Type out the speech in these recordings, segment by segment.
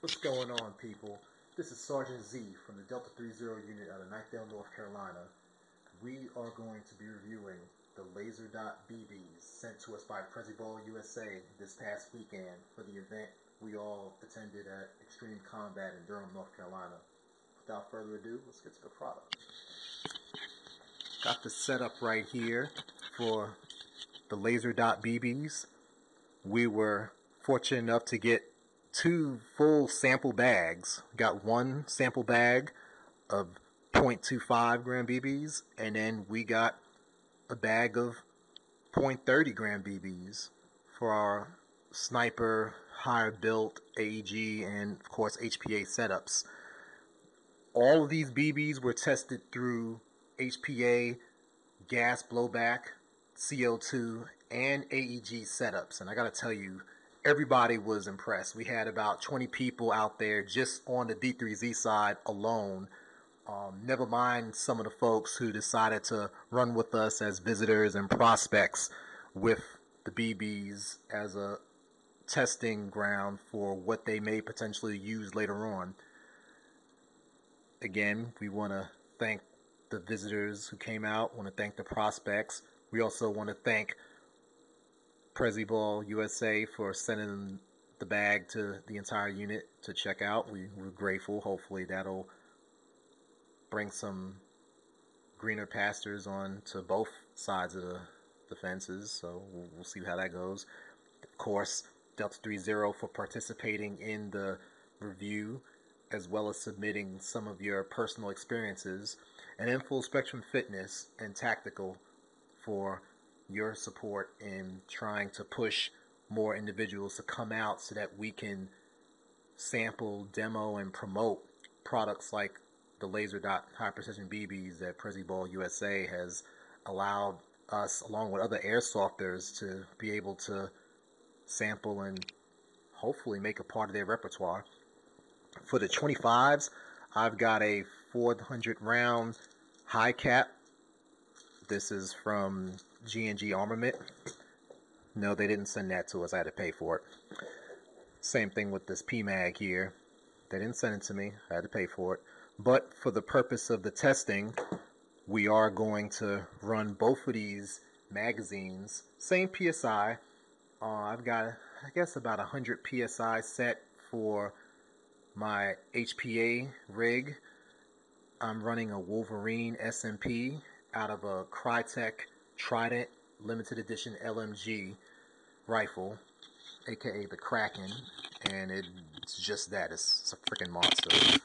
What's going on, people? This is Sergeant Z from the Delta 30 unit out of Knightdale, North Carolina. We are going to be reviewing the laser dot BBs sent to us by Preciball USA this past weekend for the event we all attended at Extreme Combat in Durham, North Carolina. Without further ado, let's get to the product. Got the setup right here for the laser dot BBs. We were fortunate enough to get 2 full sample bags. Got 1 sample bag of 0.25 gram BBs, and then we got a bag of 0.30 gram BBs for our sniper, higher built AEG, and of course HPA setups. All of these BBs were tested through HPA, gas blowback, CO2, and AEG setups, and I gotta tell you, everybody was impressed. We had about 20 people out there just on the D3Z side alone. Never mind some of the folks who decided to run with us as visitors and prospects with the BBs as a testing ground for what they may potentially use later on. Again, we want to thank the visitors who came out. Want to thank the prospects. We also want to thank Preciball USA for sending the bag to the entire unit to check out. We're grateful. Hopefully that'll bring some greener pastures on to both sides of the fences, so we'll see how that goes. Of course, Delta 30 for participating in the review, as well as submitting some of your personal experiences, and then Full Spectrum Fitness and Tactical for your support in trying to push more individuals to come out so that we can sample, demo, and promote products like the laser dot high precision BBs that Preciball USA has allowed us, along with other airsofters, to be able to sample and hopefully make a part of their repertoire. For the 25s, I've got a 400 round high cap. This is from G&G Armament. No, they didn't send that to us. I had to pay for it. Same thing with this PMAG here. They didn't send it to me. I had to pay for it. But for the purpose of the testing, we are going to run both of these magazines. Same PSI. I've got, I guess, about 100 PSI set for my HPA rig. I'm running a Wolverine SMP out of a Crytek Trident limited edition LMG rifle, aka the Kraken, and it's just that. It's a freaking monster.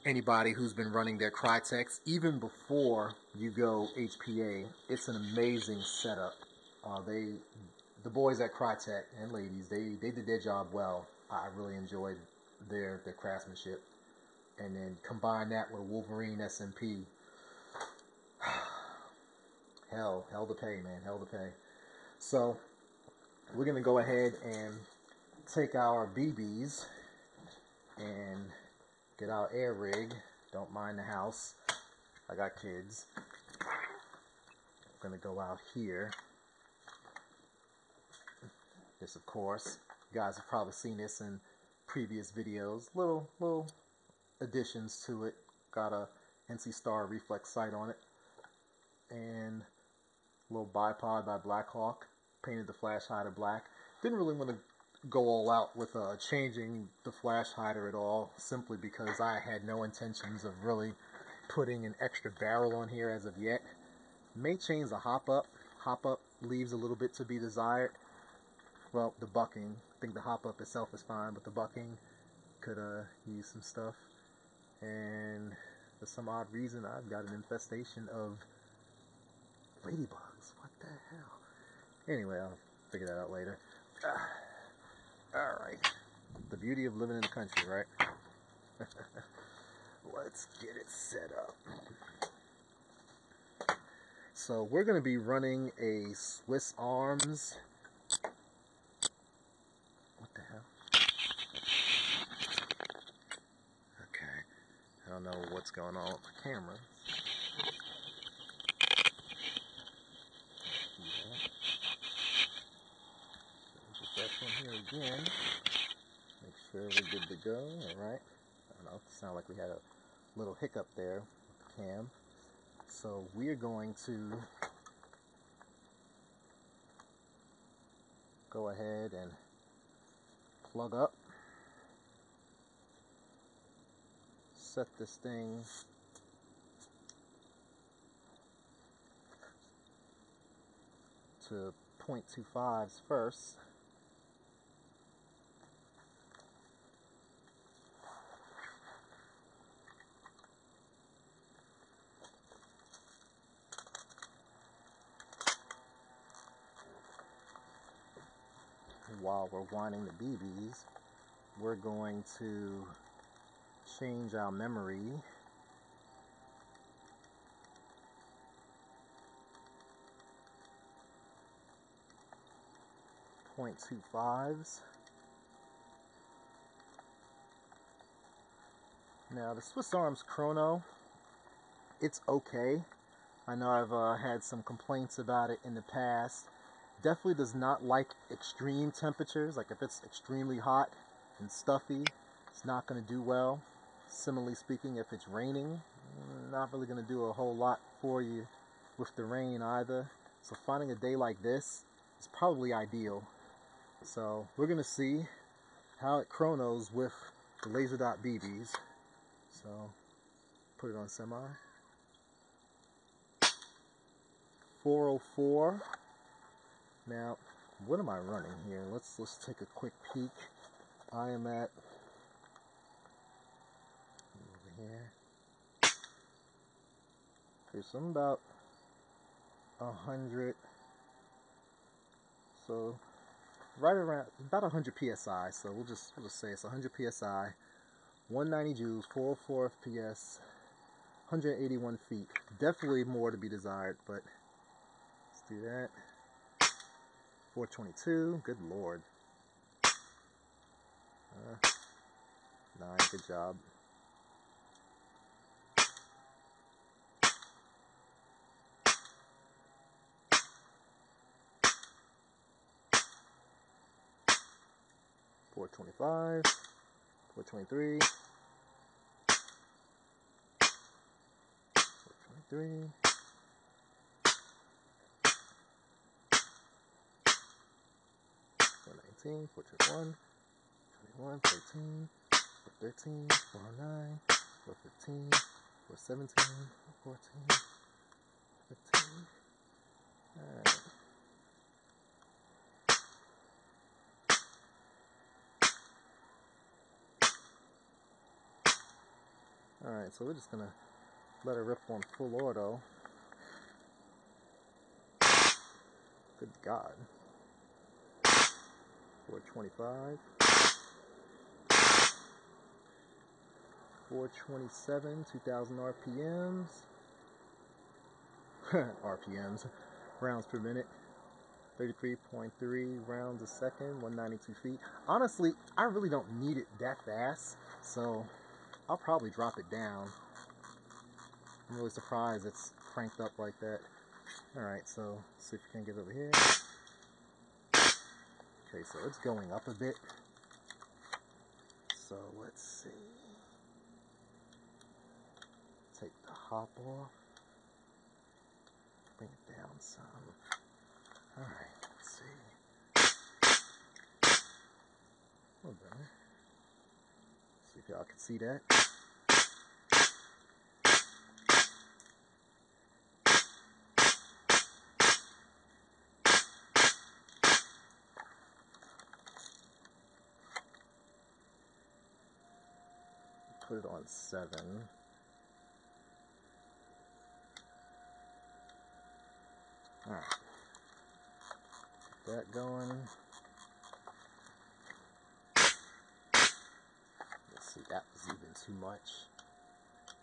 Anybody who's been running their Cryteks, even before you go HPA, it's an amazing setup. The boys at Crytek and ladies, they did their job well. I really enjoyed their craftsmanship, and then combine that with a Wolverine SMP. Hell to pay, man, hell to pay. So we're gonna go ahead and take our BBs and get our air rig. Don't mind the house, I got kids. I'm gonna go out here. This, of course, you guys have probably seen this in previous videos. Little additions to it. Got a NC Star reflex sight on it, and a little bipod by Blackhawk. Painted the flash hider black. Didn't really want to go all out with changing the flash hider at all, simply because I had no intentions of really putting an extra barrel on here as of yet. May change the hop up. Hop up leaves a little bit to be desired. Well, the bucking. I think the hop up itself is fine, but the bucking could use some stuff. And for some odd reason, I've got an infestation of ladybugs. What the hell? Anyway, I'll figure that out later. Alright. The beauty of living in the country, right? Let's get it set up. So we're going to be running a Swiss Arms. What the hell? Okay. I don't know what's going on with my camera. Put that one here again. Make sure we're good to go. Alright. I don't know, it sounded like we had a little hiccup there with the cam. So we're going to go ahead and plug up, set this thing to 0.25s first. While we're winding the BBs, we're going to change our memory .25s. Now the Swiss Arms Chrono, it's okay. I know I've had some complaints about it in the past. Definitely does not like extreme temperatures. Like if it's extremely hot and stuffy, it's not going to do well. Similarly speaking, if it's raining, not really going to do a whole lot for you with the rain either. So finding a day like this is probably ideal. So we're going to see how it chronos with the laser dot BBs. So put it on semi. 404. Now, what am I running here? Let's take a quick peek. I am at over here. Okay, so I'm about 100. So right around about 100 psi. So we'll just say it's 100 psi, 190 joules, 404 FPS, 181 feet. Definitely more to be desired, but let's do that. 422, good lord. 9, good job. .425, 423, 423. 419, 421, 21, 13, 413, 409, 415, 417, 414, 15. Alright. Alright, so we're just gonna let it rip on full auto. Good God. 425. 427, 2000 RPMs. RPMs, rounds per minute. 33.3 rounds a second, 192 feet. Honestly, I really don't need it that fast, so I'll probably drop it down. I'm really surprised it's cranked up like that. Alright, so let's see if we can get over here. Okay, so it's going up a bit. So let's see. Take the hop off. Bring it down some. Alright, let's see. A little better. See if y'all can see that. Put it on 7. Alright. Get that going. Let's see, that was even too much.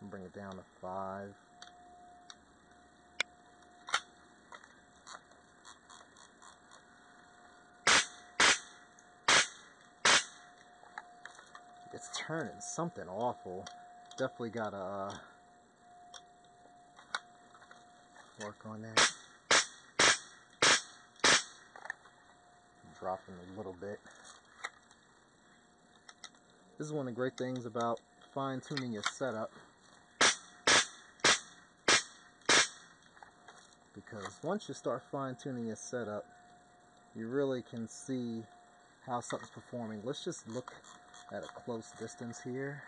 Bring it down to 5. It's turning something awful. Definitely gotta work on that. Dropping a little bit. This is one of the great things about fine-tuning your setup, because once you start fine-tuning your setup, you really can see how something's performing. Let's just look at a close distance here.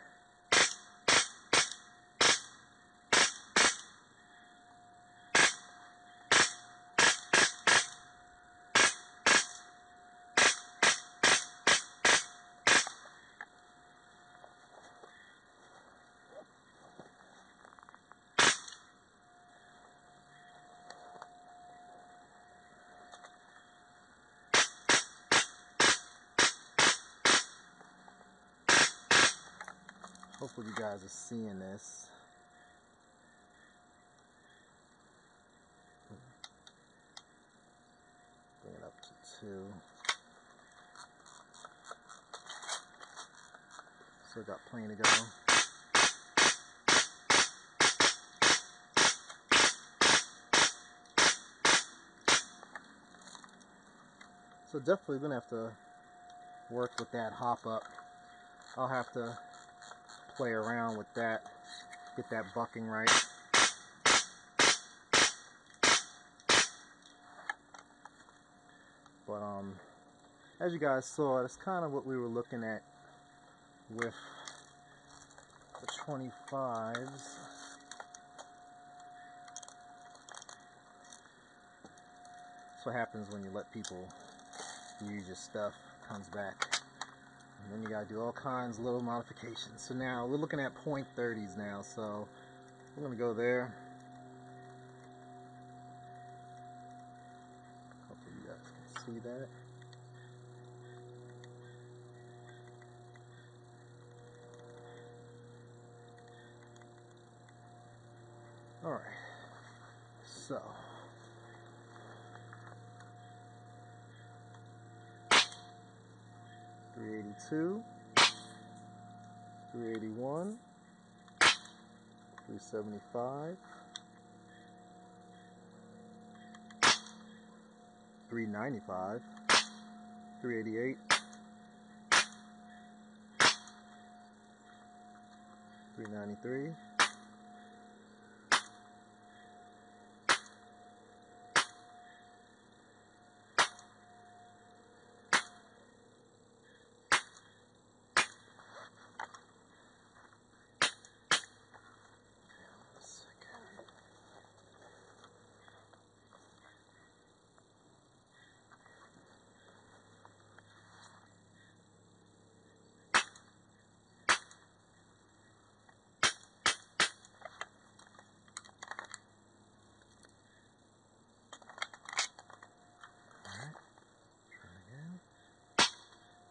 Hopefully you guys are seeing this. Bring it up to 2. Still got plenty to go. So definitely gonna have to work with that hop up. I'll have to play around with that, get that bucking right. But as you guys saw, that's kind of what we were looking at with the 25s. That's what happens when you let people use your stuff. It comes back. And then you gotta do all kinds of little modifications. So now we're looking at .30s now, so we're gonna go there. Hopefully you guys can see that. Alright, so 382, 381, 375, 395, 388, 393,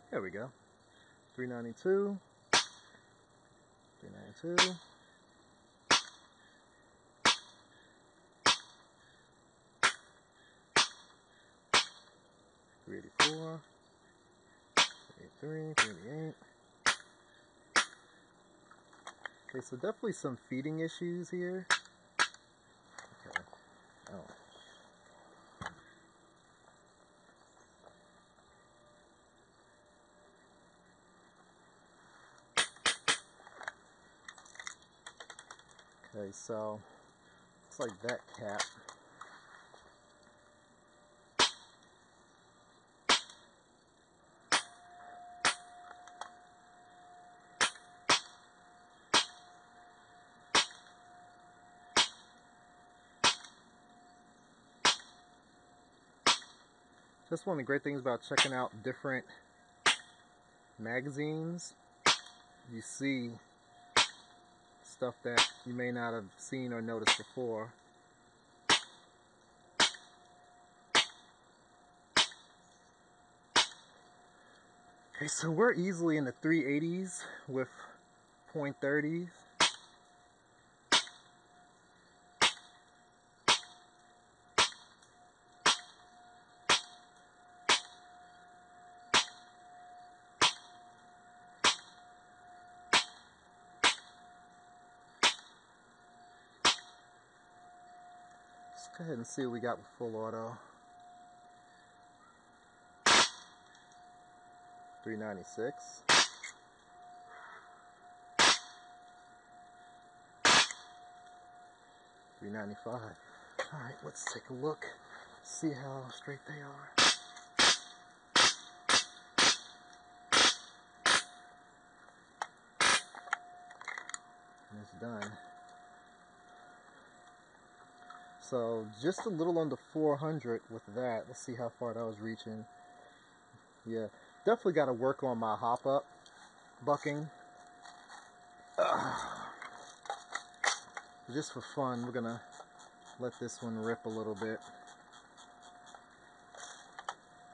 there we go. 392, 392, 384, 383, 388. Okay, so definitely some feeding issues here. Okay. Oh. Okay, so looks like that cap. That's one of the great things about checking out different magazines. You see stuff that you may not have seen or noticed before. Okay, so we're easily in the 380s with .30s. Let's go ahead and see what we got with full auto. 396, $3.95. Alright, let's take a look, see how straight they are. And it's done. So just a little under 400 with that. Let's see how far that was reaching. Yeah, definitely got to work on my hop up bucking. Just for fun, we're gonna let this one rip a little bit.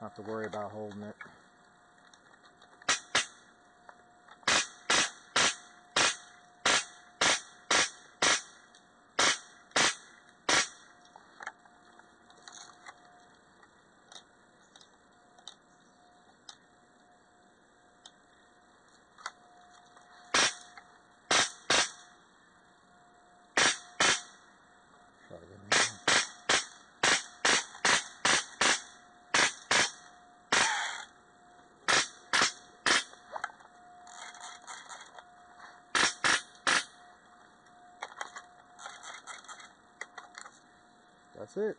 Not have to worry about holding it. That's it.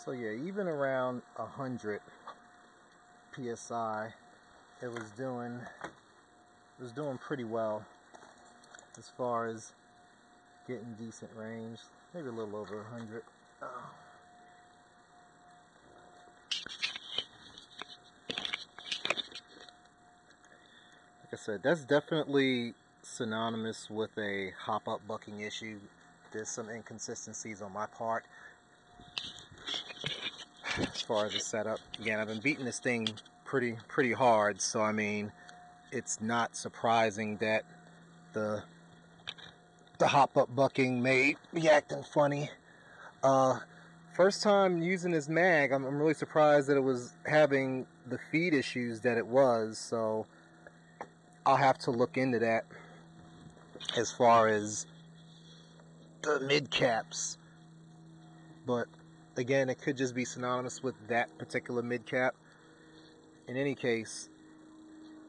So yeah, even around 100 psi, it was doing pretty well as far as getting decent range. Maybe a little over 100. Like I said, that's definitely synonymous with a hop-up bucking issue. There's some inconsistencies on my part as far as the setup. Again, I've been beating this thing pretty hard, so I mean, it's not surprising that the hop-up bucking may be acting funny. First time using this mag, I'm really surprised that it was having the feed issues that it was, so I'll have to look into that as far as the mid caps. But again, it could just be synonymous with that particular mid cap. In any case,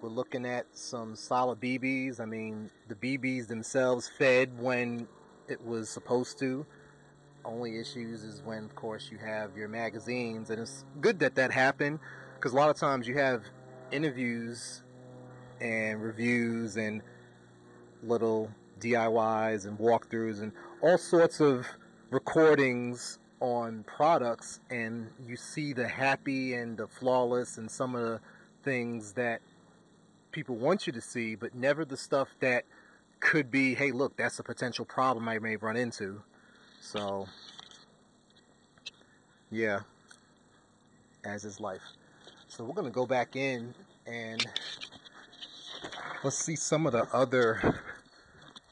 we're looking at some solid BBs. I mean, the BBs themselves fed when it was supposed to. Only issues is when, of course, you have your magazines, and it's good that that happened, because a lot of times you have interviews and reviews and little DIYs and walkthroughs and all sorts of recordings on products, and you see the happy and the flawless and some of the things that people want you to see, but never the stuff that could be, hey, look, that's a potential problem I may run into. So yeah, as is life. So we're going to go back in and let's see some of the other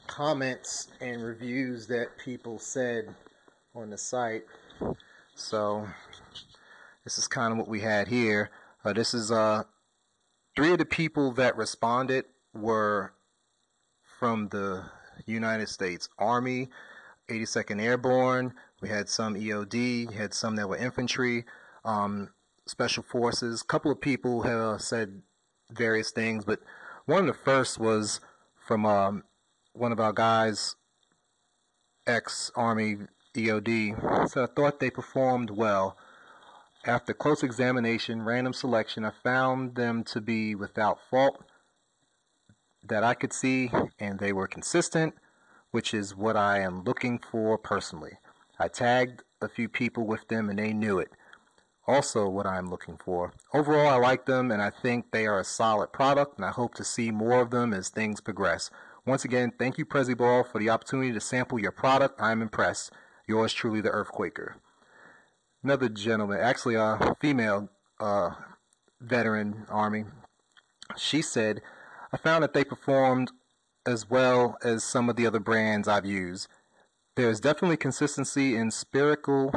comments and reviews that people said on the site. So this is kind of what we had here. This is 3 of the people that responded were from the United States Army, 82nd Airborne. We had some EOD, we had some that were infantry, special forces. A couple of people have said various things, but one of the first was from one of our guys, ex-Army EOD. So I thought they performed well. After close examination, random selection, I found them to be without fault that I could see, and they were consistent, which is what I am looking for personally. I tagged a few people with them and they knew it. Also what I'm looking for. Overall, I like them and I think they are a solid product, and I hope to see more of them as things progress. Once again, thank you, Preciball, for the opportunity to sample your product. I'm impressed. Yours truly, the Earthquaker. Another gentleman, actually a female veteran Army, she said, I found that they performed as well as some of the other brands I've used. There's definitely consistency in spherical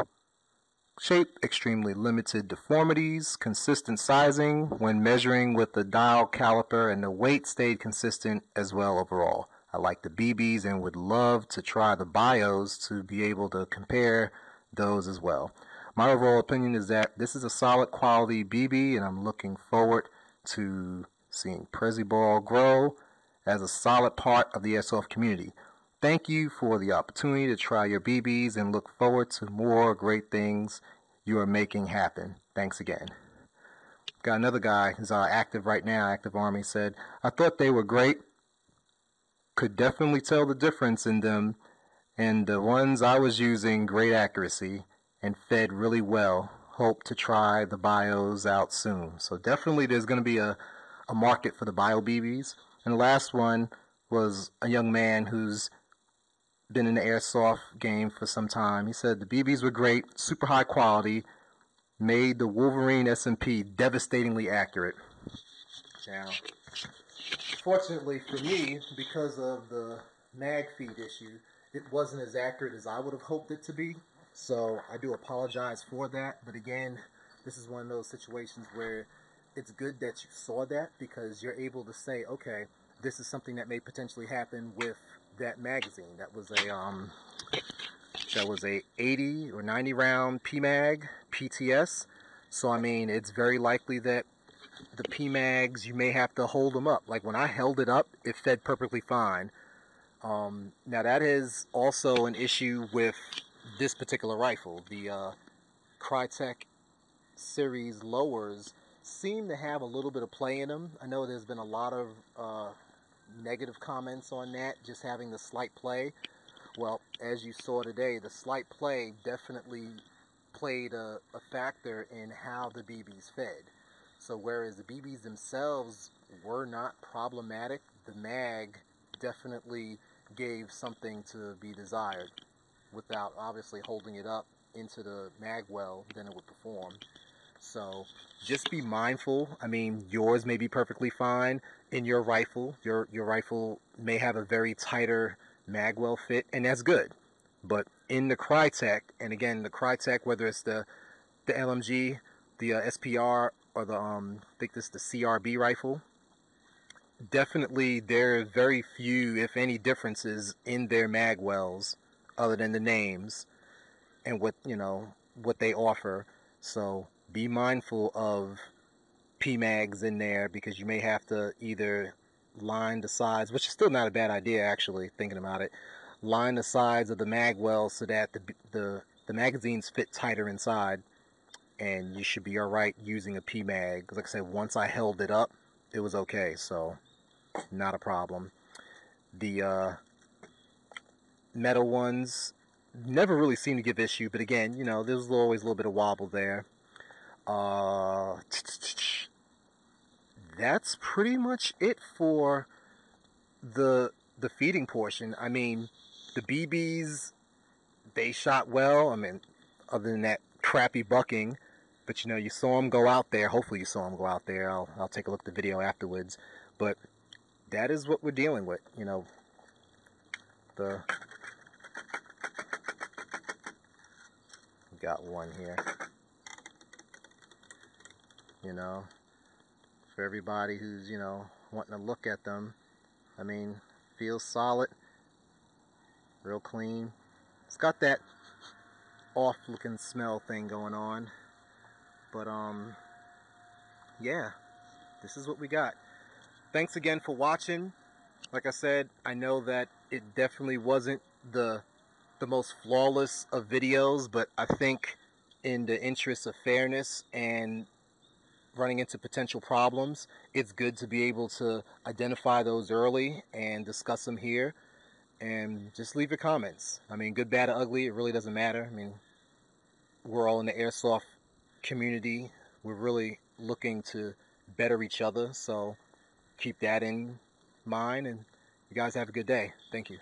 shape, extremely limited deformities, consistent sizing when measuring with the dial caliper, and the weight stayed consistent as well overall. I like the BBs and would love to try the bios to be able to compare those as well. My overall opinion is that this is a solid quality BB, and I'm looking forward to seeing Preciball grow as a solid part of the airsoft community. Thank you for the opportunity to try your BBs and look forward to more great things you are making happen. Thanks again. Got another guy who's active right now, active Army, said, I thought they were great. Could definitely tell the difference in them, and the ones I was using, great accuracy and fed really well. Hope to try the bios out soon. So definitely there's going to be a market for the bio BBs. And the last one was a young man who's been in the airsoft game for some time. He said the BBs were great, super high quality, made the Wolverine SMP devastatingly accurate. Now, fortunately for me, because of the mag feed issue, it wasn't as accurate as I would have hoped it to be. So I do apologize for that. But again, this is one of those situations where it's good that you saw that, because you're able to say, okay, this is something that may potentially happen with that magazine. That was a 80 or 90 round PMag PTS. So I mean, it's very likely that the PMags, you may have to hold them up. Like when I held it up, it fed perfectly fine. Now that is also an issue with this particular rifle. The Crytek series lowers seem to have a little bit of play in them. I know there's been a lot of negative comments on that, just having the slight play. Well, as you saw today, the slight play definitely played a factor in how the BBs fed. So whereas the BBs themselves were not problematic, the mag definitely gave something to be desired. Without obviously holding it up into the mag well, then it would perform. So just be mindful. I mean, yours may be perfectly fine in your rifle. Your rifle may have a very tighter mag well fit, and that's good. But in the Crytek, and again, the Crytek, whether it's the LMG, the SPR, or the I think this is the CRB rifle, definitely there are very few, if any, differences in their mag wells, other than the names and what they offer. So be mindful of PMags in there, because you may have to either line the sides, which is still not a bad idea actually, thinking about it. Line the sides of the mag well so that the magazines fit tighter inside, and you should be alright using a PMag. Like I said, once I held it up, it was okay, so not a problem. The metal ones never really seem to give issue, but again, there's always a little bit of wobble there. That's pretty much it for the feeding portion. I mean, the BBs, they shot well. I mean, other than that crappy bucking, but you saw them go out there. Hopefully you saw them go out there. I'll take a look at the video afterwards. But that is what we're dealing with. Got one here. For everybody who's, wanting to look at them, I mean, feels solid, real clean. It's got that off-looking smell thing going on, but yeah, this is what we got. Thanks again for watching. Like I said, I know that it definitely wasn't the most flawless of videos, but I think in the interest of fairness and running into potential problems, it's good to be able to identify those early and discuss them here. And just leave your comments. I mean, good, bad, or ugly, it really doesn't matter. I mean, we're all in the airsoft community. We're really looking to better each other, so keep that in mind, and you guys have a good day. Thank you.